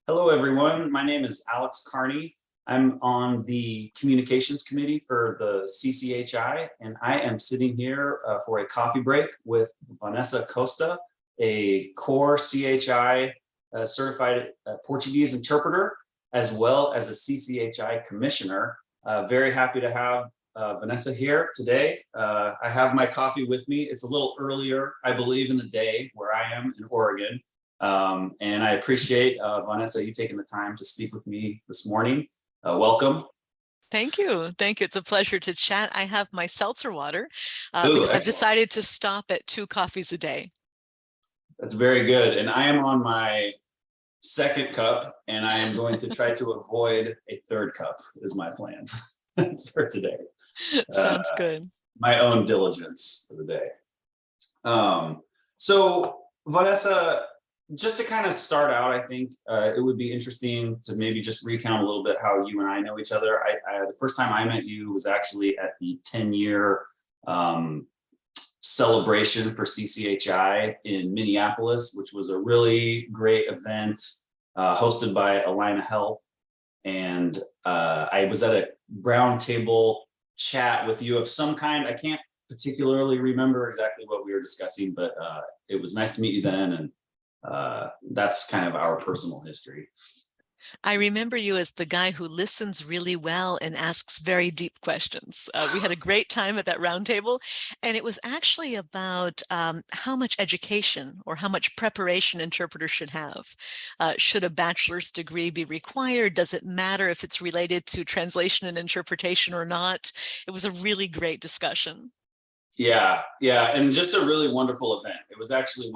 Hello, everyone. My name is Alex Carney. I'm on the communications committee for the CCHI, and I am sitting here for a coffee break with Vonessa Costa, a CoreCHI certified Portuguese interpreter, as well as a CCHI Commissioner. Very happy to have Vonessa here today. I have my coffee with me. It's a little earlier, I believe, in the day where I am in Oregon. And I appreciate, Vonessa, you taking the time to speak with me this morning. Welcome. Thank you. Thank you. It's a pleasure to chat. I have my seltzer water Ooh, because I've excellent. decided to stop at 2 coffees a day. That's very good. And I am on my second cup, and I am going to try to avoid a third cup is my plan for today. Sounds good. My own diligence for the day. So Vanessa, just to kind of start out, I think it would be interesting to maybe just recount a little bit how you and I know each other. The first time I met you was actually at the 10-year celebration for CCHI in Minneapolis, which was a really great event hosted by Alina Health. And I was at a round table chat with you of some kind. I can't particularly remember exactly what we were discussing, but it was nice to meet you then. And that's kind of our personal history. I remember you as the guy who listens really well and asks very deep questions. We had a great time at that roundtable, and it was actually about how much education or how much preparation interpreters should have. Should a bachelor's degree be required? Does it matter if it's related to translation and interpretation or not? It was a really great discussion. Yeah, and just a really wonderful event. It was actually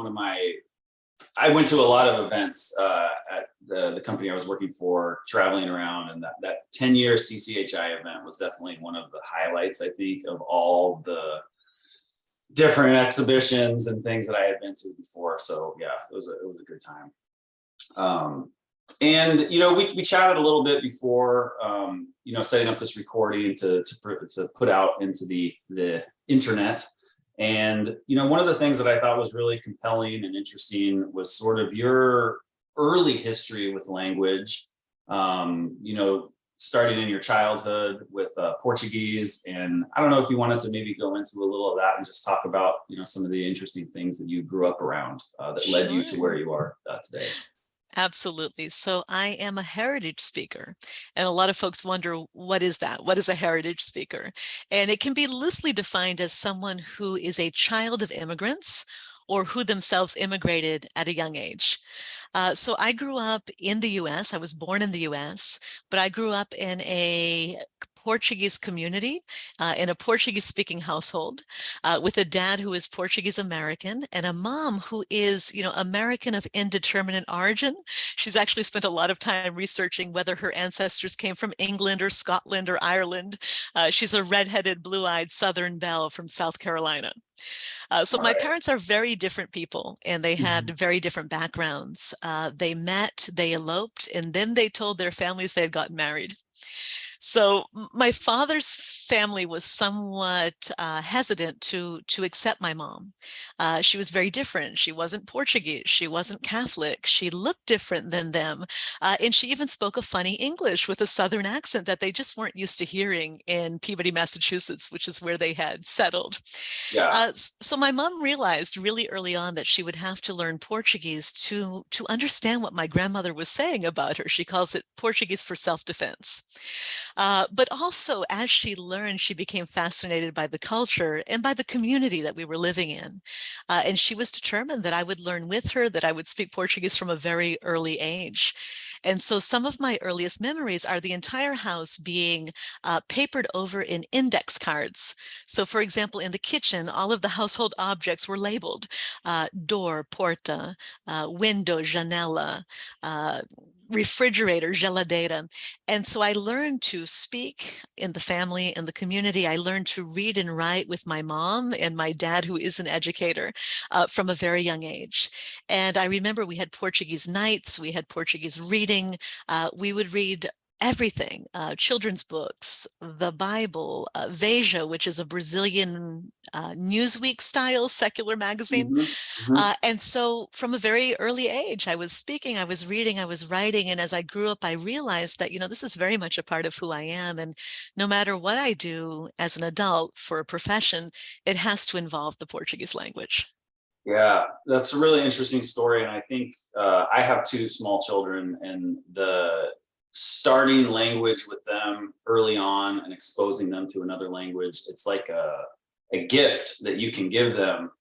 I went to a lot of events at the company I was working for, traveling around, and that 10-year CCHI event was definitely one of the highlights, I think, of all the different exhibitions and things that I had been to before. So yeah, it was a good time. And we chatted a little bit before setting up this recording to put out into the internet. And, one of the things that I thought was really compelling and interesting was sort of your early history with language, starting in your childhood with Portuguese. And I don't know if you wanted to maybe go into a little of that and just talk about, some of the interesting things that you grew up around that led you to where you are today. Absolutely. So I am a heritage speaker, and a lot of folks wonder, what is that? What is a heritage speaker? And it can be loosely defined as someone who is a child of immigrants or who themselves immigrated at a young age. So I grew up in the US. I was born in the US, but I grew up in a Portuguese community, in a Portuguese-speaking household, with a dad who is Portuguese American and a mom who is, American of indeterminate origin. She's actually spent a lot of time researching whether her ancestors came from England or Scotland or Ireland. She's a redheaded, blue-eyed Southern belle from South Carolina. So my parents are very different people, and they had very different backgrounds. They met, they eloped, and then they told their families they had gotten married. So my father's family was somewhat hesitant to accept my mom. She was very different. She wasn't Portuguese. She wasn't Catholic. She looked different than them. And she even spoke a funny English with a Southern accent that they just weren't used to hearing in Peabody, Massachusetts, which is where they had settled. Yeah. So my mom realized really early on that she would have to learn Portuguese to understand what my grandmother was saying about her. She calls it Portuguese for self-defense. But also, as she learned, she became fascinated by the culture and by the community that we were living in. And she was determined that I would learn with her, that I would speak Portuguese from a very early age. And so some of my earliest memories are the entire house being papered over in index cards. So for example, in the kitchen, all of the household objects were labeled door, porta, window, janela, refrigerator, geladeira. And so I learned to speak in the family, in the community. I learned to read and write with my mom and my dad, who is an educator, from a very young age. And I remember we had Portuguese nights, we had Portuguese reading. We would read everything, children's books, the Bible, Veja, which is a Brazilian Newsweek style secular magazine. Mhm, mhm. And so from a very early age, I was speaking, I was reading, I was writing. And as I grew up, I realized that, this is very much a part of who I am. And no matter what I do as an adult for a profession, it has to involve the Portuguese language. Yeah, that's a really interesting story. And I think I have two small children, and the starting language with them early on and exposing them to another language, it's like a gift that you can give them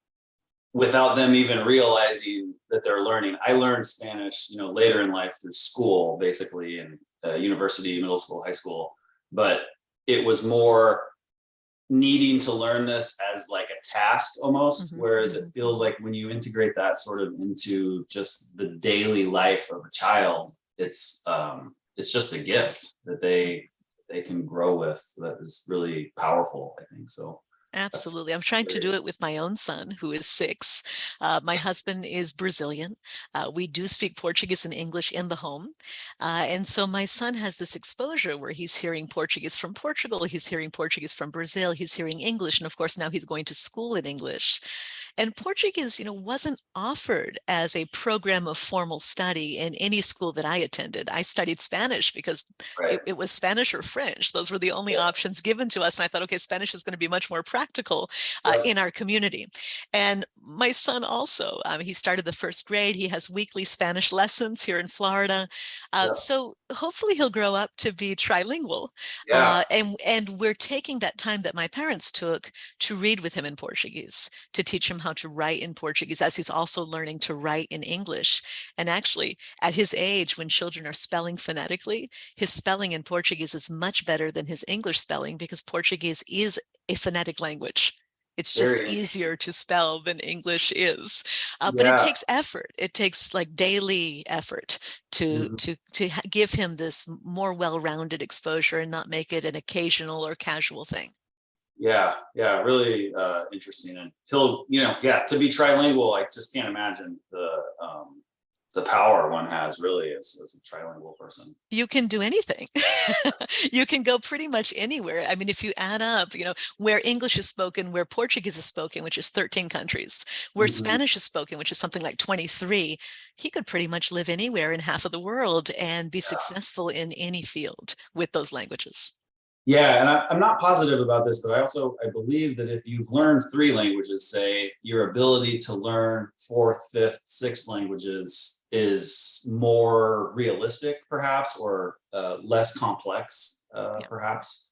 without them even realizing that they're learning. I learned Spanish, later in life through school, basically, in university, middle school, high school. But it was more needing to learn this as like a task almost, whereas it feels like when you integrate that sort of into just the daily life of a child, it's just a gift that they can grow with, that is really powerful, I think. So Absolutely. I'm trying to do it with my own son, who is 6. My husband is Brazilian. We do speak Portuguese and English in the home. And so my son has this exposure where he's hearing Portuguese from Portugal, he's hearing Portuguese from Brazil, he's hearing English. And of course, now he's going to school in English. And Portuguese, wasn't offered as a program of formal study in any school that I attended. I studied Spanish because right. it was Spanish or French. Those were the only options given to us. And I thought, okay, Spanish is going to be much more practical in our community. And my son also, he started the 1st grade. He has weekly Spanish lessons here in Florida. So hopefully he'll grow up to be trilingual. And we're taking that time that my parents took to read with him in Portuguese, to teach him how to write in Portuguese, as he's also learning to write in English. And actually, at his age, when children are spelling phonetically, his spelling in Portuguese is much better than his English spelling, because Portuguese is a phonetic language. It's just easier to spell than English is. But it takes effort. It takes like daily effort to give him this more well-rounded exposure and not make it an occasional or casual thing. Yeah, really interesting. And he'll, to be trilingual, I just can't imagine the power one has really as a trilingual person. You can do anything. You can go pretty much anywhere. I mean, if you add up, where English is spoken, where Portuguese is spoken, which is 13 countries, where Spanish is spoken, which is something like 23, he could pretty much live anywhere in half of the world and be successful in any field with those languages. Yeah, and I'm not positive about this, but I believe that if you've learned 3 languages, say, your ability to learn 4th, 5th, 6th languages is more realistic, perhaps, or less complex, perhaps.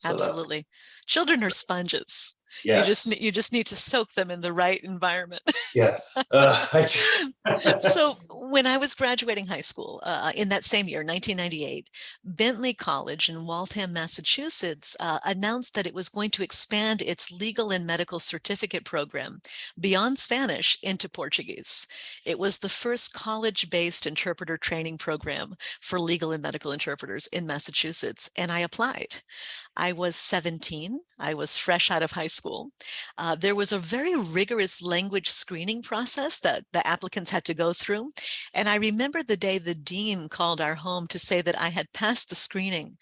So absolutely. Children are sponges. Yes. You just need to soak them in the right environment. Yes. So when I was graduating high school in that same year, 1998, Bentley College in Waltham, Massachusetts, announced that it was going to expand its legal and medical certificate program beyond Spanish into Portuguese. It was the first college-based interpreter training program for legal and medical interpreters in Massachusetts, and I applied. I was 17. I was fresh out of high school. There was a very rigorous language screening process that the applicants had to go through. And I remember the day the dean called our home to say that I had passed the screening,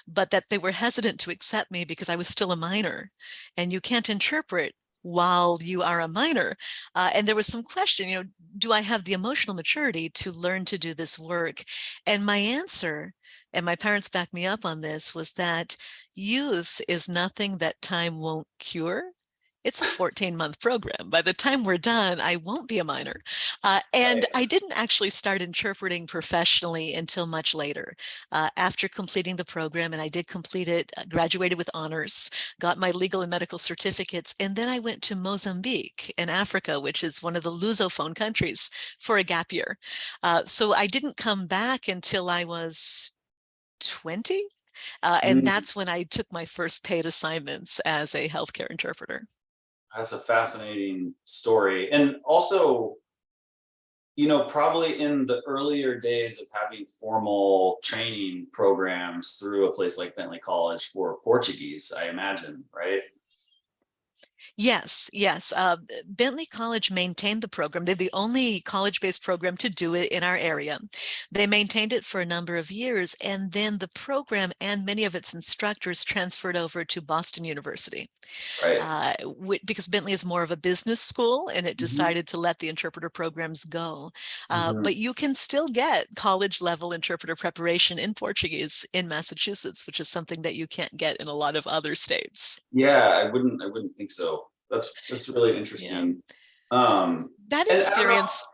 but that they were hesitant to accept me because I was still a minor. And you can't interpret while you are a minor. And there was some question, do I have the emotional maturity to learn to do this work? And my answer, and my parents backed me up on this, was that youth is nothing that time won't cure. It's a 14-month program. By the time we're done, I won't be a minor. And I didn't actually start interpreting professionally until much later. After completing the program, and I did complete it, graduated with honors, got my legal and medical certificates, and then I went to Mozambique in Africa, which is one of the Lusophone countries, for a gap year. So I didn't come back until I was 20. And that's when I took my first paid assignments as a healthcare interpreter. That's a fascinating story. And also, probably in the earlier days of having formal training programs through a place like Bentley College for Portuguese, I imagine, right? Yes, yes. Bentley College maintained the program. They're the only college-based program to do it in our area. They maintained it for a number of years, and then the program and many of its instructors transferred over to Boston University Right. because Bentley is more of a business school, and it Mhm. decided to let the interpreter programs go. Mhm. But you can still get college-level interpreter preparation in Portuguese in Massachusetts, which is something that you can't get in a lot of other states. Yeah, I wouldn't think so. That's really Yeah. interesting. Um, That and I don't know. experience,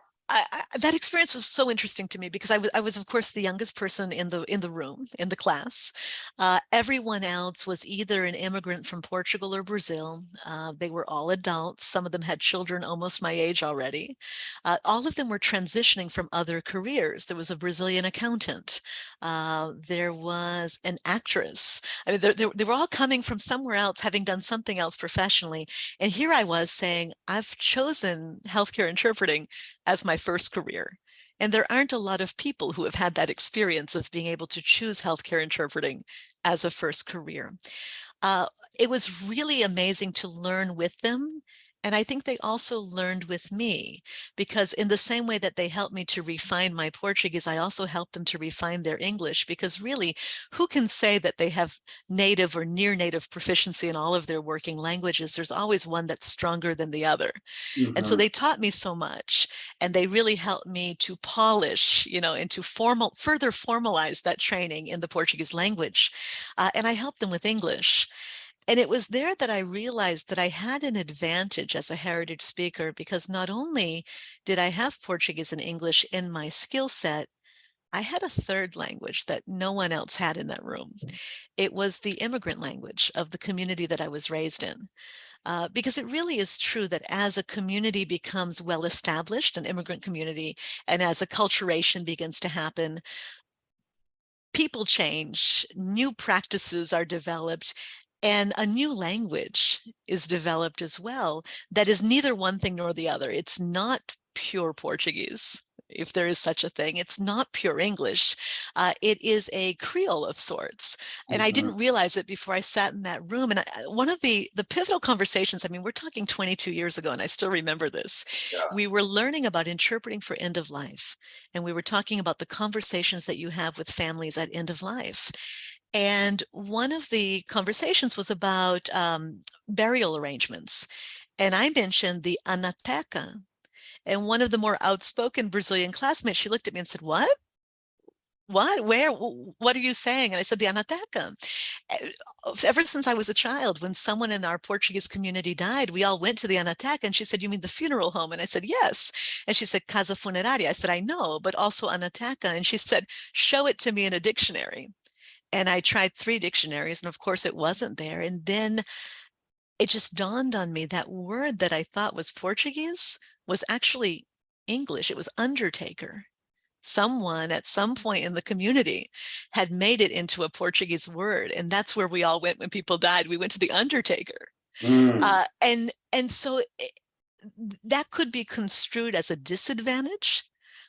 that experience was so interesting to me because I was of course the youngest person in the room in the class. Everyone else was either an immigrant from Portugal or Brazil. They were all adults. Some of them had children almost my age already. All of them were transitioning from other careers. There was a Brazilian accountant. There was an actress. I mean, they were all coming from somewhere else, having done something else professionally. And here I was saying, I've chosen healthcare interpreting as my first career. And there aren't a lot of people who have had that experience of being able to choose healthcare interpreting as a first career. Uh, it was really amazing to learn with them. And I think they also learned with me because in the same way that they helped me to refine my Portuguese, I also helped them to refine their English because really, who can say that they have native or near native proficiency in all of their working languages? There's always one that's stronger than the other. And so Mhm. they taught me so much and they really helped me to polish, and to further formalize that training in the Portuguese language. And I helped them with English. And it was there that I realized that I had an advantage as a heritage speaker because not only did I have Portuguese and English in my skill set, I had a third language that no one else had in that room. It was the immigrant language of the community that I was raised in. Because it really is true that as a community becomes well established, an immigrant community, and as acculturation begins to happen, people change, new practices are developed, and a new language is developed as well that is neither one thing nor the other. It's not pure Portuguese, if there is such a thing. It's not pure English. It is a Creole of sorts. And I Mhm. didn't realize it before I sat in that room. And one of the pivotal conversations, I mean, we're talking 22 years ago, and I still remember this. Yeah. We were learning about interpreting for end of life. And we were talking about the conversations that you have with families at end of life. And one of the conversations was about burial arrangements. And I mentioned the anateca. And one of the more outspoken Brazilian classmates, she looked at me and said, "What? What? Where? What are you saying?" And I said, "The anateca." Ever since I was a child, when someone in our Portuguese community died, we all went to the anateca. And she said, "You mean the funeral home?" And I said, "Yes." And she said, "Casa funeraria." I said, "I know, but also anateca." And she said, "Show it to me in a dictionary." And I tried 3 dictionaries, and of course it wasn't there. And then it just dawned on me that word that I thought was Portuguese was actually English. It was undertaker. Someone at some point in the community had made it into a Portuguese word, and that's where we all went when people died. We went to the undertaker. Mm. And so that could be construed as a disadvantage,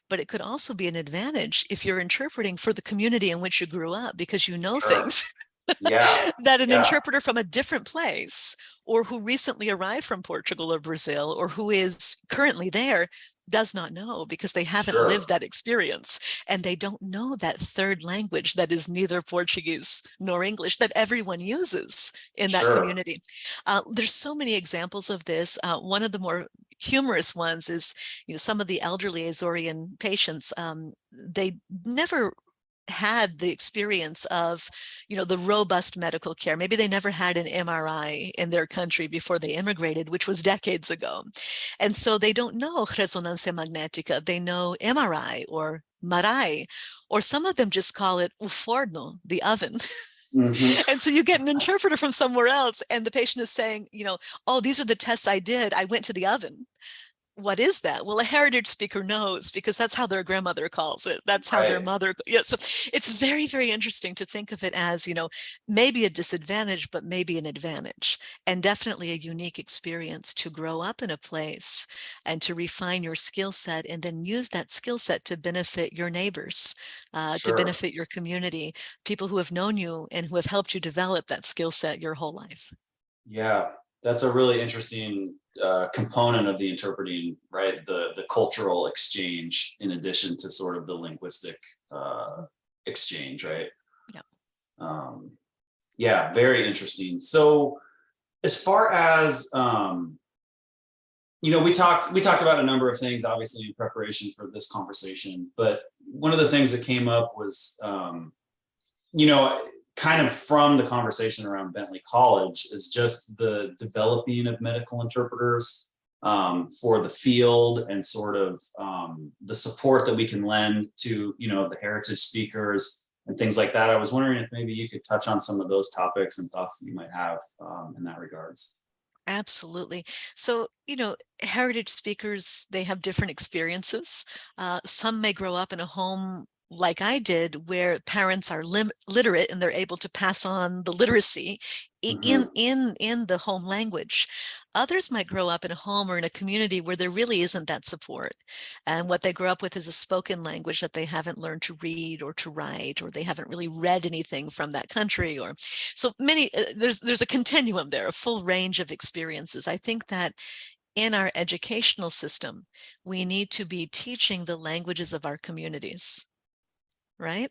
but it could also be an advantage if you're interpreting for the community in which you grew up because you know Sure. things Yeah. that an Yeah. interpreter from a different place or who recently arrived from Portugal or Brazil or who is currently there does not know because they haven't Sure. lived that experience and they don't know that third language that is neither Portuguese nor English that everyone uses in that Sure. community. There's so many examples of this. One of the more humorous ones is, some of the elderly Azorian patients, they never had the experience of, the robust medical care. Maybe they never had an MRI in their country before they immigrated, which was decades ago. And so they don't know resonancia magnética. They know MRI or marai, or some of them just call it o forno, the oven. Mhm. And so you get an interpreter from somewhere else, and the patient is saying, "Oh, these are the tests I did. I went to the oven." What is that? Well, a heritage speaker knows because that's how their grandmother calls it. That's how their Right. mother. Yeah. So it's very, very interesting to think of it as, maybe a disadvantage, but maybe an advantage, and definitely a unique experience to grow up in a place and to refine your skill set and then use that skill set to benefit your neighbors, to Sure. benefit your community, people who have known you and who have helped you develop that skill set your whole life. Yeah. That's a really interesting component of the interpreting, right? The cultural exchange in addition to sort of the linguistic exchange, right? Yeah. Yeah, very interesting. So as far as we talked about a number of things, obviously, in preparation for this conversation, but one of the things that came up was kind of from the conversation around Bentley College is just the developing of medical interpreters for the field, and sort of the support that we can lend to, the heritage speakers and things like that. I was wondering if maybe you could touch on some of those topics and thoughts that you might have in that regards. Absolutely. So, heritage speakers, they have different experiences. Some may grow up in a home like I did, where parents are literate and they're able to pass on the literacy Mhm. in the home language. Others might grow up in a home or in a community where there really isn't that support. And what they grow up with is a spoken language that they haven't learned to read or to write, or they haven't really read anything from that country. Or so many, there's a continuum there, a full range of experiences. I think that in our educational system, we need to be teaching the languages of our communities. Right?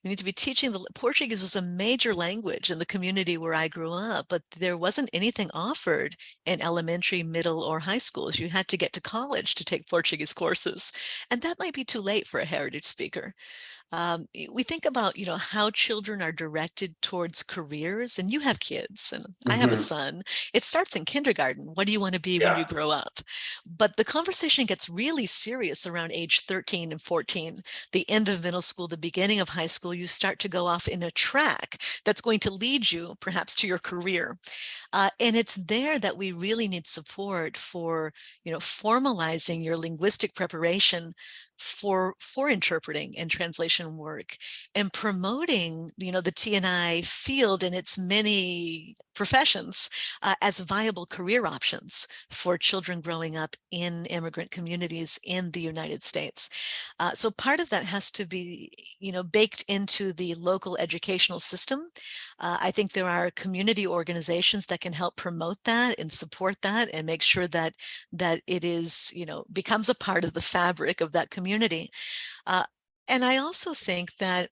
We need to be teaching Portuguese was a major language in the community where I grew up, but there wasn't anything offered in elementary, middle, or high schools. You had to get to college to take Portuguese courses. And that might be too late for a heritage speaker. We think about, how children are directed towards careers, and you have kids, and I have a Mhm. son. It starts in kindergarten. What do you want to be when Yeah. you grow up? But the conversation gets really serious around age 13 and 14, the end of middle school, the beginning of high school. You start to go off in a track that's going to lead you perhaps to your career. And it's there that we really need support for, formalizing your linguistic preparation for interpreting and translation work, and promoting, the TNI field and its many professions as viable career options for children growing up in immigrant communities in the United States. So part of that has to be, baked into the local educational system. I think there are community organizations that can help promote that and support that and make sure that it is, becomes a part of the fabric of that community. Uh, and I also think that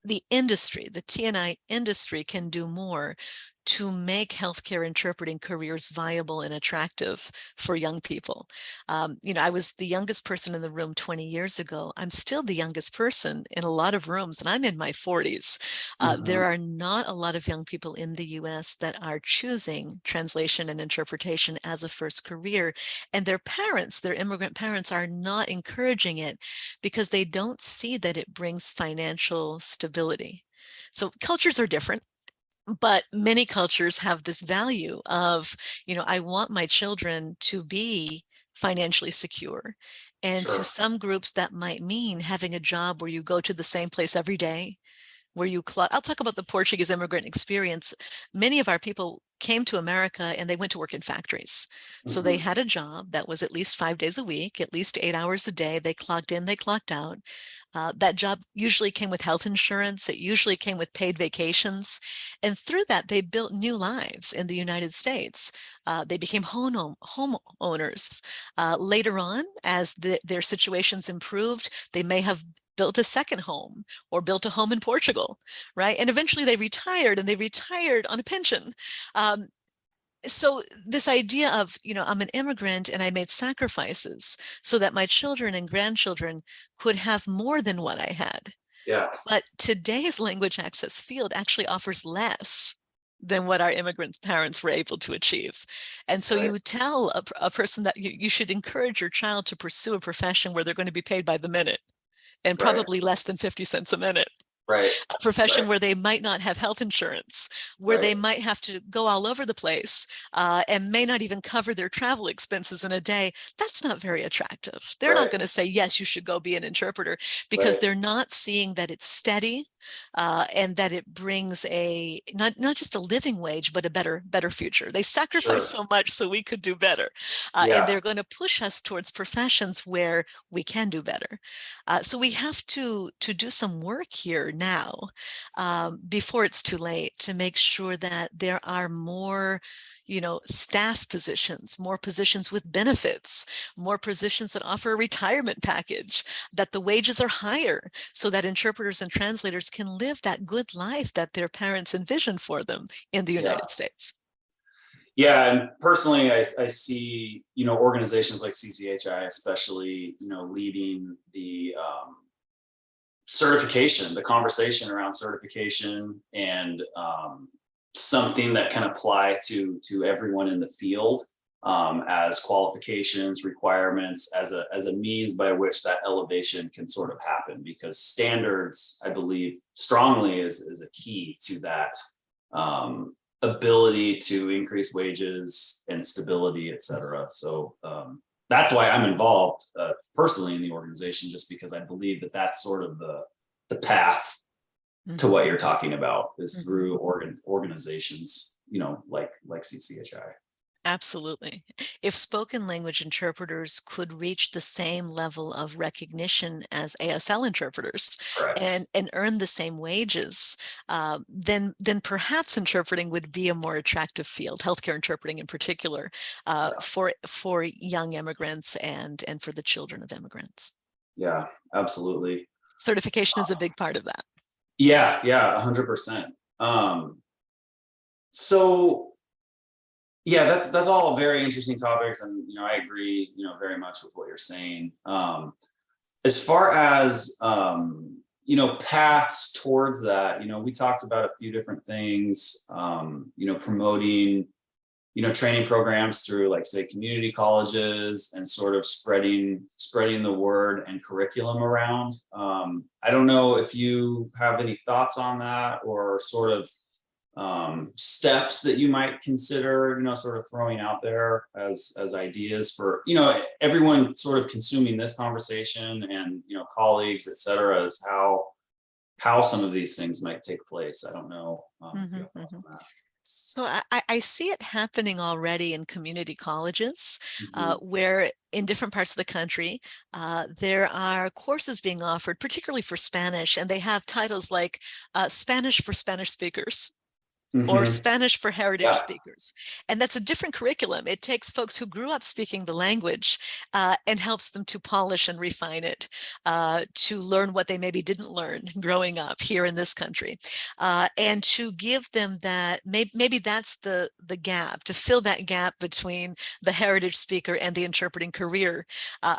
the industry, the TNI industry, can do more to make healthcare interpreting careers viable and attractive for young people. I was the youngest person in the room 20 years ago. I'm still the youngest person in a lot of rooms, and I'm in my 40s. There Mhm. are not a lot of young people in the US that are choosing translation and interpretation as a first career, and their parents, their immigrant parents, are not encouraging it because they don't see that it brings financial stability. So cultures are different, but many cultures have this value of, I want my children to be financially secure. And to Sure. some groups, that might mean having a job where you go to the same place every day, where I'll talk about the Portuguese immigrant experience. Many of our people came to America and they went to work in factories. So they Mhm. had a job that was at least 5 days a week, at least 8 hours a day. They clocked in, they clocked out. That job usually came with health insurance. It usually came with paid vacations. And through that, they built new lives in the United States. They became homeowners. Later on, as their situations improved, they may have built a second home or built a home in Portugal, right? And eventually they retired, and they retired on a pension. So this idea of, I'm an immigrant and I made sacrifices so that my children and grandchildren could have more than what I had. Yeah. But today's language access field actually offers less than what our immigrant parents were able to achieve. And so Right. you tell a person that you should encourage your child to pursue a profession where they're going to be paid by the minute, and Right. probably less than 50 cents a minute. Right. A profession Right. where they might not have health insurance, where Right. they might have to go all over the place, and may not even cover their travel expenses in a day. That's not very attractive. They're not Right. going to say, yes, you should go be an interpreter, because Right. they're not seeing that it's steady, and that it brings a not just a living wage, but a better future. They sacrifice Sure. so much so we could do better. And Yeah. they're going to push us towards professions where we can do better. So we have to do some work here now, before it's too late, to make sure that there are more staff positions, more positions with benefits, more positions that offer a retirement package, that the wages are higher so that interpreters and translators can live that good life that their parents envisioned for them in the United States. Yeah, and personally, I see, organizations like CCHI, especially, leading the certification, the conversation around certification, and something that can apply to everyone in the field, as qualifications, requirements, as a means by which that elevation can sort of happen. Because standards, I believe strongly, is a key to that ability to increase wages and stability, et cetera. So that's why I'm involved personally in the organization, just because I believe that that's sort of the path to what you're talking about, is through organizations, like CCHI. Absolutely. If spoken language interpreters could reach the same level of recognition as ASL interpreters Correct. and earn the same wages, then perhaps interpreting would be a more attractive field, healthcare interpreting in particular, for young immigrants and for the children of immigrants. Yeah, absolutely. Certification is a big part of that. Yeah, 100%. So yeah, that's all very interesting topics, and I agree, very much with what you're saying. As far as paths towards that, we talked about a few different things. Promoting, training programs through, like, say, community colleges, and sort of spreading the word and curriculum around. I don't know if you have any thoughts on that, or sort of steps that you might consider, sort of throwing out there as ideas for, everyone sort of consuming this conversation, and, colleagues, et cetera, is how some of these things might take place. I don't know if you have thoughts on that. So I see it happening already in community colleges, Mm-hmm. where in different parts of the country, there are courses being offered, particularly for Spanish, and they have titles like Spanish for Spanish speakers, or Mm-hmm. Spanish for heritage Yeah, speakers. And that's a different curriculum. It takes folks who grew up speaking the language and helps them to polish and refine it, to learn what they maybe didn't learn growing up here in this country, and to give them that, maybe that's the gap, to fill that gap between the heritage speaker and the interpreting career,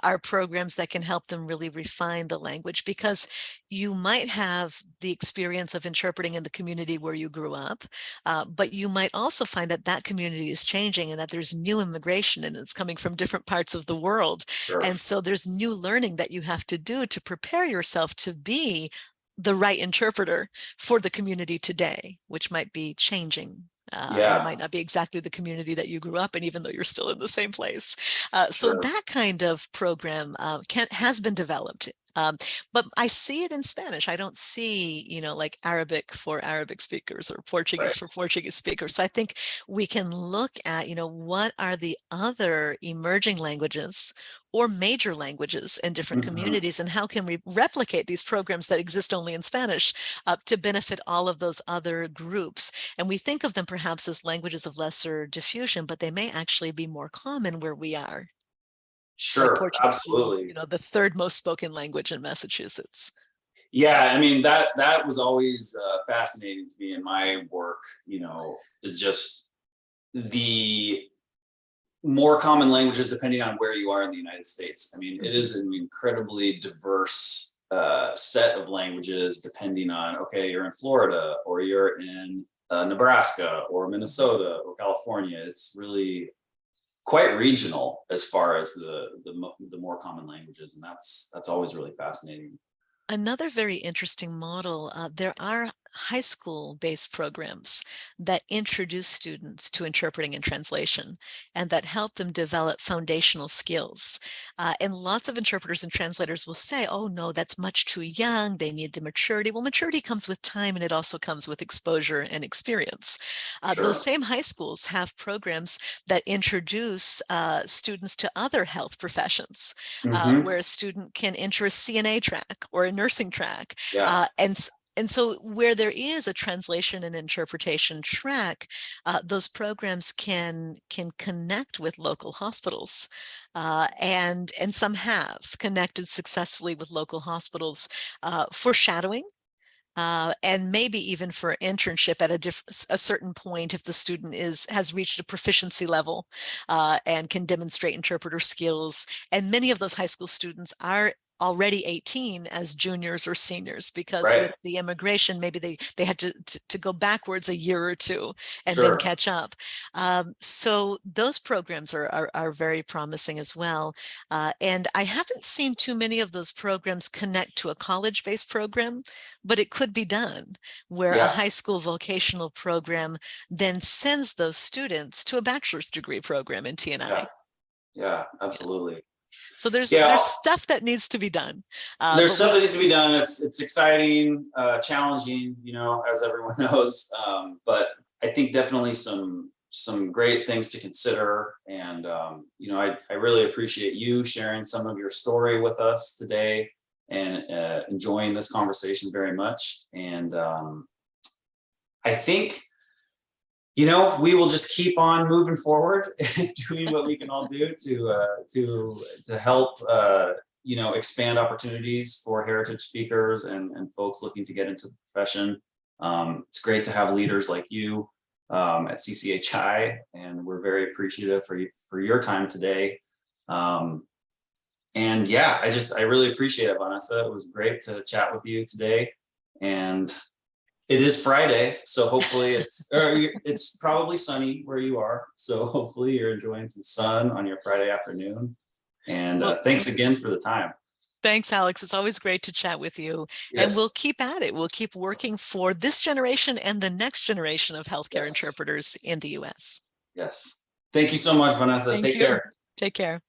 are programs that can help them really refine the language. Because you might have the experience of interpreting in the community where you grew up, but you might also find that that community is changing, and that there's new immigration, and it's coming from different parts of the world. sure. And so there's new learning that you have to do to prepare yourself to be the right interpreter for the community today, which might be changing. And it Yeah, might not be exactly the community that you grew up in, even though you're still in the same place. So sure. that kind of program has been developed. But I see it in Spanish. I don't see, like Arabic for Arabic speakers, or Portuguese Right. for Portuguese speakers. So I think we can look at, what are the other emerging languages or major languages in different Mm-hmm. communities, and how can we replicate these programs that exist only in Spanish to benefit all of those other groups? And we think of them perhaps as languages of lesser diffusion, but they may actually be more common where we are. Like Sure, Portuguese being, absolutely. the third most spoken language in Massachusetts. Yeah, I mean, that was always fascinating to me in my work. Just the more common languages depending on where you are in the United States. I mean, it is an incredibly diverse set of languages, depending on, okay, you're in Florida, or you're in Nebraska, or Minnesota, or California. It's really quite regional as far as the more common languages, and that's always really fascinating. Another very interesting model, there are high school-based programs that introduce students to interpreting and translation, and that help them develop foundational skills. And lots of interpreters and translators will say, oh no, that's much too young, they need the maturity. Well, maturity comes with time, and it also comes with exposure and experience. Those Sure. same high schools have programs that introduce students to other health professions, Hmm. where a student can enter a CNA track or a nursing track, Yeah. and And so where there is a translation and interpretation track, those programs can connect with local hospitals, and some have connected successfully with local hospitals for shadowing. And maybe even for internship at a certain point if the student has reached a proficiency level and can demonstrate interpreter skills. And many of those high school students are already 18 as juniors or seniors, because with the immigration, maybe they had to go backwards a year or two and then catch up. So those programs are very promising as well. And I haven't seen too many of those programs connect to a college-based program, but it could be done where a high school vocational program then sends those students to a bachelor's degree program in T&I. Yeah, absolutely. So there's stuff that needs to be done. There's stuff that needs to be done. It's exciting, challenging, you know, as everyone knows. But I think definitely some great things to consider. And you know, I really appreciate you sharing some of your story with us today and enjoying this conversation very much. And I think, you know, we will just keep on moving forward and doing what we can all do to help, you know, expand opportunities for heritage speakers and folks looking to get into the profession. It's great to have leaders like you at CCHI, and we're very appreciative for your time today. And yeah, I really appreciate it, Vonessa. It was great to chat with you today. And it is Friday, so hopefully it's probably sunny where you are. So hopefully you're enjoying some sun on your Friday afternoon. And thanks again for the time. Thanks, Alex. It's always great to chat with you. Yes. And we'll keep at it. We'll keep working for this generation and the next generation of healthcare interpreters in the U.S. Yes. Thank you so much, Vonessa. Take care. Take care.